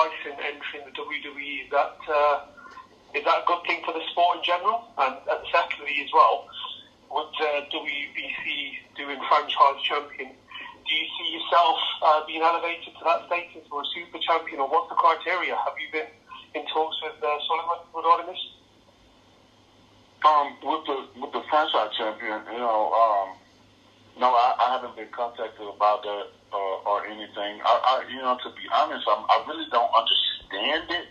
Tyson entering the WWE, is that a good thing for the sport in general? And secondly, as well, with WBC doing franchise champion, do you see yourself being elevated to that status or a super champion, or what's the criteria? Have you been in talks with Sullivan regarding this? With the franchise champion, no, I haven't been contacted about that or anything. To be honest, I really don't understand it.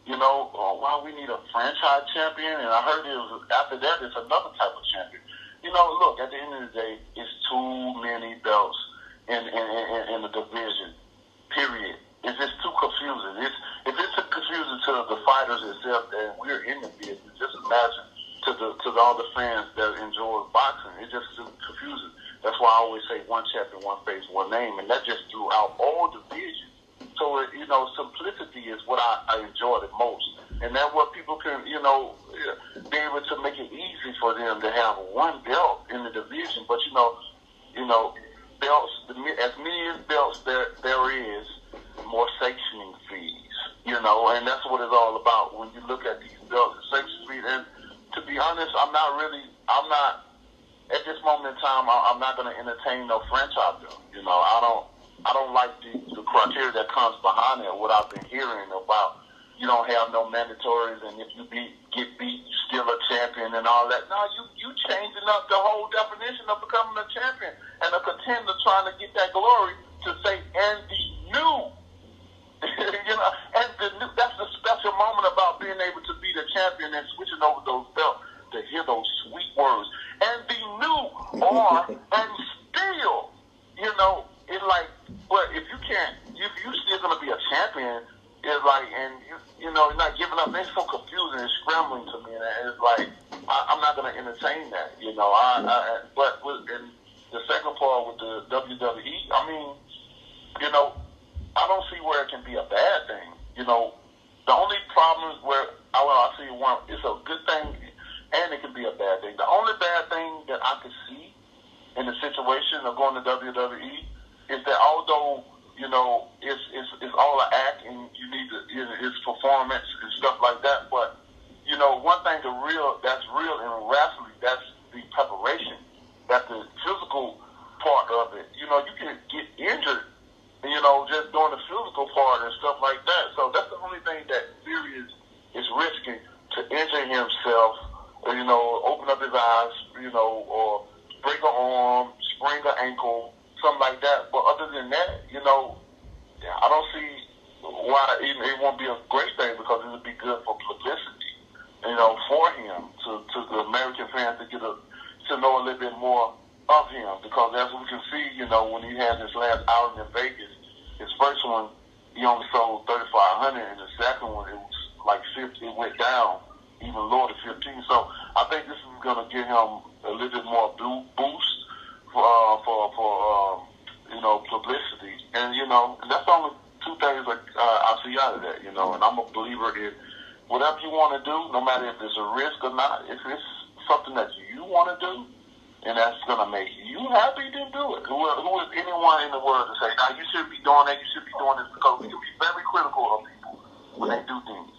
Why we need a franchise champion, and I heard after that it's another type of champion. Look, at the end of the day, it's too many belts in the division. Period. It's just too confusing. If it's confusing to the fighters itself, and we're in the business, just imagine to all the fans that enjoy boxing. It's just too confusing. That's why I always say one champion, one face, one name, and that just throughout all divisions. So, simplicity is what I enjoy the most. And that's what people can, be able to make it easy for them to have one belt in the division. But, belts, as many as belts there is, more sanctioning fees, and that's what it's all about. When you look at these belts, sanctioning fees, and to be honest, I'm not, at this moment in time, I'm not going to entertain no franchise belt. I don't like the criteria that comes behind it. What I've been hearing about, you don't have no mandatories, and if you get beat, you're still a champion and all that. No, you changing up the whole definition of becoming a champion and a contender, trying to get that glory to say, and the new, and the new. That's the special moment about being able to be the champion and switching over those belts to hear those sweet words, and the new, and still, it's like, but if you can't, if you still gonna be a champion, it's like, and you're not giving up. It's so confusing and scrambling to me, and it's like I'm not gonna entertain that, But in the second part with the WWE, I don't see where it can be a bad thing. The only problem is where I see one. It's a good thing, and it can be a bad thing. The only bad thing that I could see in the situation of going to WWE is that although it's all an act and you need it's performance and stuff like that, but one thing that's real in wrestling, that's the preparation, that's the physical part of it. You can get injured, just doing the physical part and stuff like that. So that's the only thing that Fury is risking, to injure himself, open up his eyes, or break an arm, sprain an ankle, something like that. But other than that, I don't see why it won't be a great thing, because it would be good for publicity, for him, to the American fans to know a little bit more of him. Because as we can see, when he had his last outing in Vegas, his first one, he only sold 3,500, and the second one, it was like 50. It went down even lower to 15. So I think this is going to give him a little bit more boost for publicity, and that's the only two things I see out of that, and I'm a believer in whatever you want to do, no matter if it's a risk or not. If it's something that you want to do, and that's going to make you happy, then do it. Who is anyone in the world to say, now you should be doing that, you should be doing this, because we can be very critical of people when they do things.